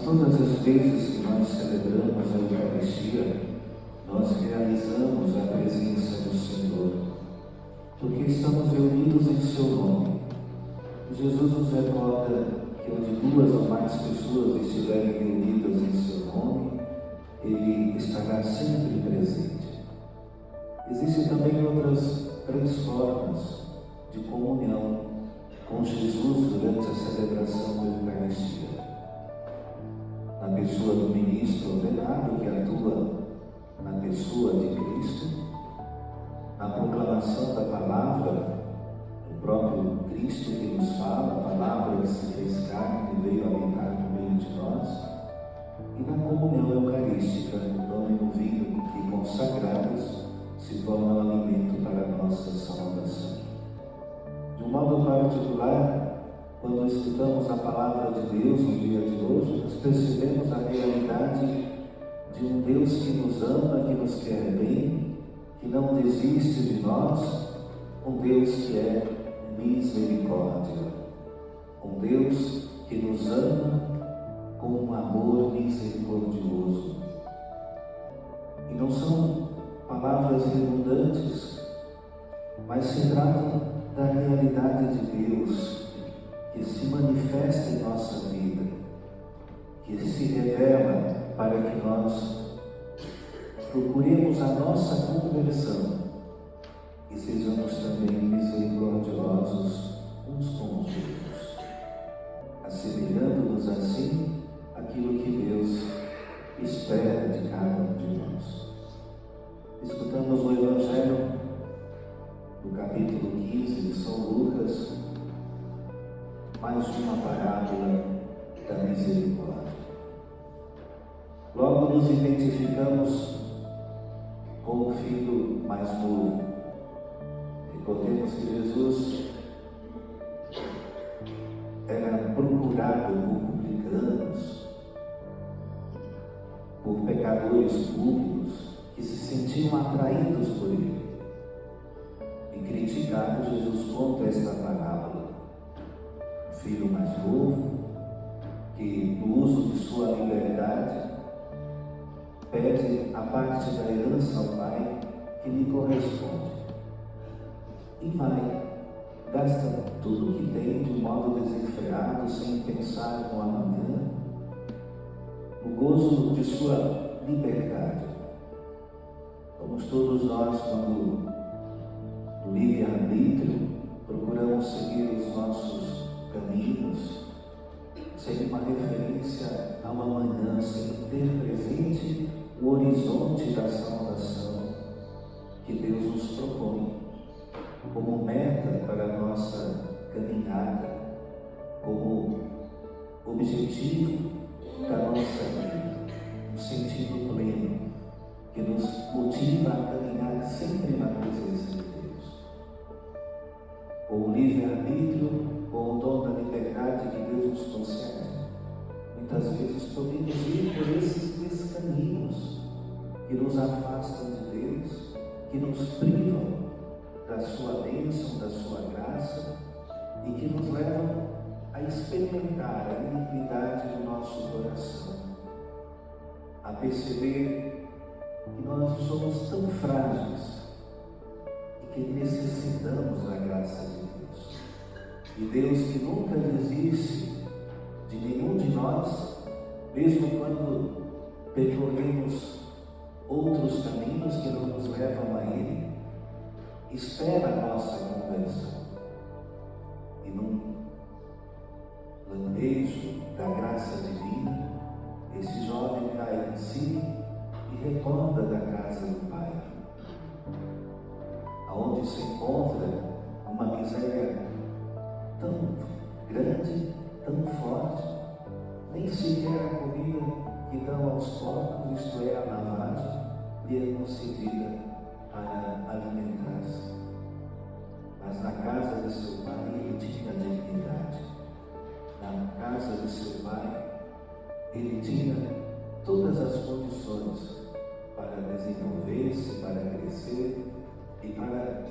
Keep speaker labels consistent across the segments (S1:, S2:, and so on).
S1: todas as vezes que nós celebramos a Eucaristia, nós realizamos a presença do Senhor, porque estamos reunidos em seu nome. Jesus nos recorda que onde duas ou mais pessoas estiverem reunidas em seu nome, Ele estará sempre presente. Existem também outras três formas de comunhão com Jesus durante a celebração da Eucaristia. Na pessoa do ministro ordenado, que atua na pessoa de Cristo, na proclamação da palavra, o próprio Cristo que nos fala, a palavra que se fez carne e veio habitar no meio de nós, e na comunhão eucarística, no pão e no vinho que consagrados se tornam alimento para a nossa salvação. De um modo particular, quando escutamos a palavra de Deus no dia de hoje, nós percebemos a realidade de um Deus que nos ama, que nos quer bem, que não desiste de nós, um Deus que é misericórdia, um Deus que nos ama com um amor misericordioso. E não são palavras redundantes, mas se tratam da realidade de Deus que se manifesta em nossa vida, que se revela para que nós procuremos a nossa conversão e sejamos também misericordiosos uns com os outros, assemelhando-nos assim aquilo que Deus espera de cada um de nós. Escutamos o Evangelho do capítulo 15 de São Lucas, mais uma parábola da misericórdia. Logo nos identificamos com o filho mais novo. Recordemos que Jesus era procurado por publicanos, por pecadores públicos que se sentiam atraídos por ele. E criticado, Jesus conta esta parábola. O filho mais novo, que no uso de sua liberdade, pede a parte da herança ao pai que lhe corresponde. E vai, gasta tudo o que tem de modo desenfreado, sem pensar no amanhã, no gozo de sua liberdade. Somos todos nós, quando no livre-arbítrio procuramos seguir os nossos caminhos, sem uma referência ao amanhã, sem ter presente o horizonte da salvação que Deus nos propõe como meta para a nossa caminhada, como objetivo da nossa vida, um sentido pleno que nos motiva a caminhar sempre na presença de Deus. Com o livre-arbítrio, com o dom da liberdade que Deus nos concede, muitas vezes podemos ir por esses descaminhos que nos afastam de Deus, que nos privam da sua bênção, da sua graça e que nos levam a experimentar a iniquidade do nosso coração, a perceber que nós somos tão frágeis e que necessitamos da graça de Deus. E Deus, que nunca desiste de nenhum de nós, mesmo quando percorremos outros caminhos que não nos levam a Ele, espera a nossa conversão. E num lampejo da graça divina, esse jovem cai em si e recorda da casa do Pai, aonde se encontra uma miséria tão grande, tão forte, nem sequer a comida que dão aos porcos, isto é, a lavagem, lhe é concedida para alimentar-se. Mas na casa de seu pai ele tinha dignidade. Na casa de seu pai ele tinha todas as condições para desenvolver-se, para crescer e para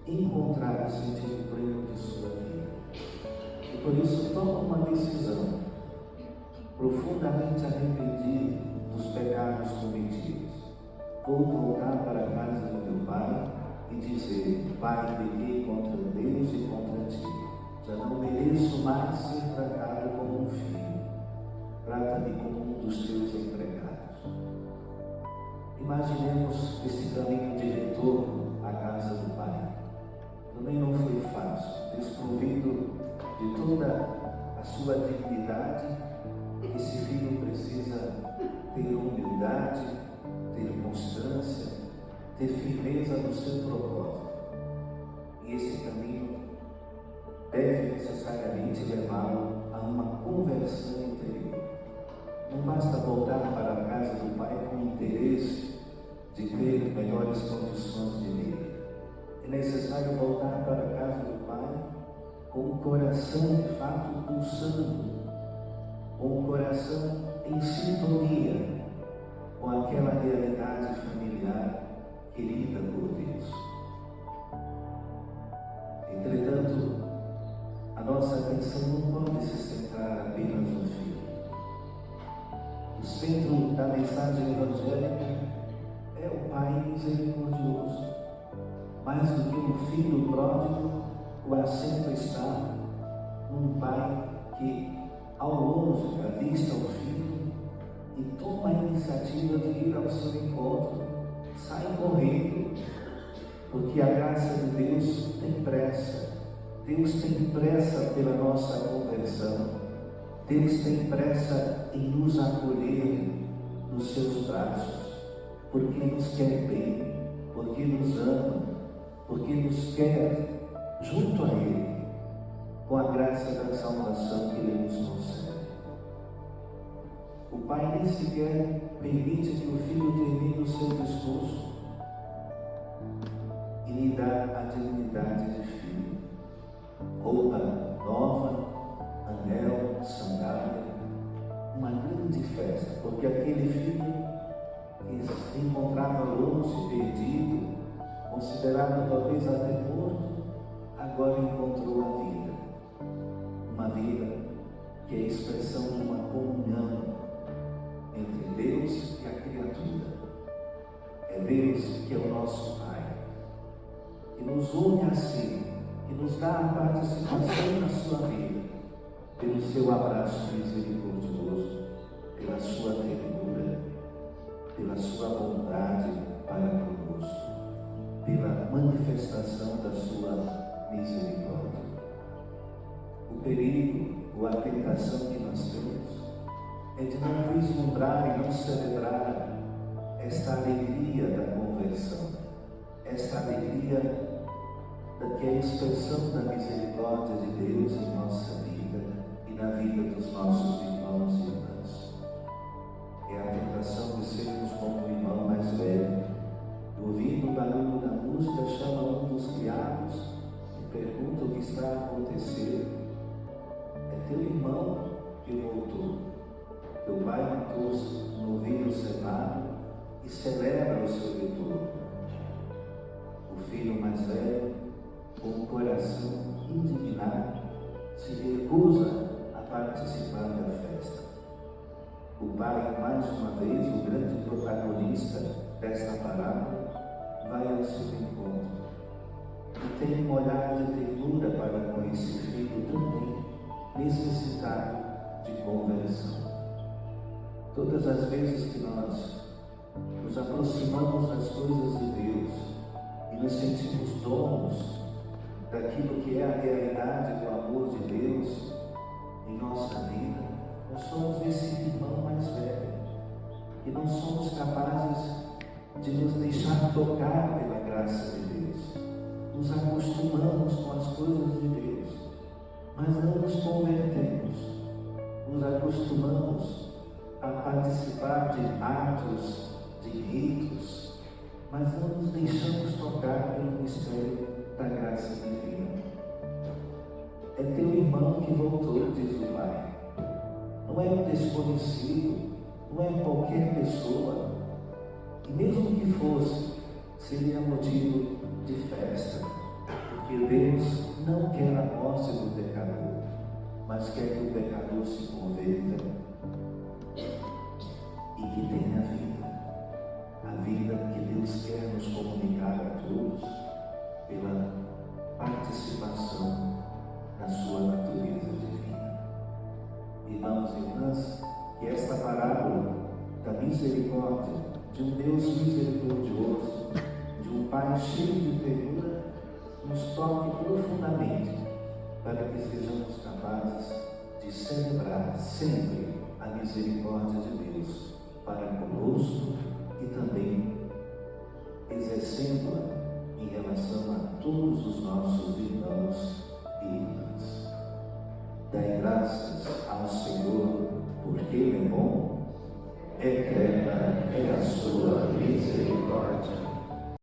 S1: encontrar o sentido pleno de sua vida. E por isso toma uma decisão profundamente arrependido dos pecados cometidos, vou voltar para a casa do meu pai e dizer: Pai, pequei contra Deus e contra ti, já não mereço mais ser tratado como um filho, trata-me como um dos teus empregados. Imaginemos esse caminho de retorno à casa do pai. Também não foi fácil, desprovido de toda a sua dignidade. Esse filho precisa ter humildade, ter constância, ter firmeza no seu propósito. E esse caminho deve necessariamente levá-lo a uma conversão interior. Não basta voltar para a casa do pai com o interesse de ter melhores condições de vida. É necessário voltar para a casa do pai com o coração de fato pulsando, com o coração em sintonia com aquela realidade familiar querida por Deus. Entretanto, a nossa atenção não pode se centrar apenas no filho. O centro da mensagem evangélica é o Pai misericordioso. Mais do que um filho pródigo, o acento está num Pai que, ao longe, avista o filho e toma a iniciativa de ir ao seu encontro, sai correndo, porque a graça de Deus tem pressa. Deus tem pressa pela nossa conversão. Deus tem pressa em nos acolher nos seus braços, porque nos quer bem, porque nos ama, porque nos quer junto a Ele, com a graça da salvação que Ele nos concede. O Pai nem sequer permite que o Filho termine o seu discurso e lhe dá a dignidade de filho. Roupa nova, anel, sandália, uma grande festa, porque aquele filho que se encontrava longe, perdido, considerado talvez até morto, agora encontrou a vida. Uma vida que é a expressão de uma comunhão entre Deus e a criatura. É Deus que é o nosso Pai, que nos une a si, que nos dá a participação na sua vida, pelo seu abraço misericordioso, pela sua ternura, pela sua bondade para conosco, pela manifestação da sua misericórdia. O perigo ou a tentação que nós temos é de não vislumbrar e não celebrar esta alegria da conversão, esta alegria que é a expressão da misericórdia de Deus em nossa vida e na vida dos nossos irmãos e irmãs. É a tentação de sermos como o irmão mais velho, ouvindo o barulho da música, chama um dos criados e pergunta o que está a acontecer. É teu irmão que voltou. Teu pai matou-se no novilho cevado e celebra o seu retorno. O filho mais velho, com o coração indignado, se recusa a participar da festa. O pai, mais uma vez, o grande protagonista desta parábola, vai ao seu encontro e tem um olhar de ternura para com esse filho também necessitado de conversão. Todas as vezes que nós nos aproximamos das coisas de Deus e nos sentimos donos daquilo que é a realidade do amor de Deus em nossa vida, nós somos esse irmão mais velho e não somos capazes de nos deixar tocar pela graça de Deus. Nos acostumamos com as coisas de Deus, mas não nos convertemos. Nos acostumamos a participar de atos, de ritos, mas não nos deixamos tocar pelo mistério da graça divina. É teu irmão que voltou, diz o Pai. Não é um desconhecido, não é qualquer pessoa. E mesmo que fosse, seria motivo de festa, porque Deus não quer a morte do pecador, mas quer que o pecador se converta e que tem a vida que Deus quer nos comunicar a todos pela participação na sua natureza divina. Irmãos e irmãs, que esta parábola da misericórdia de um Deus misericordioso, de um Pai cheio de ternura, nos toque profundamente, para que sejamos capazes de celebrar sempre a misericórdia de Deus para conosco e também exercendo-a em relação a todos os nossos irmãos e irmãs. Dai graças ao Senhor, porque Ele é bom, eterna é a sua misericórdia.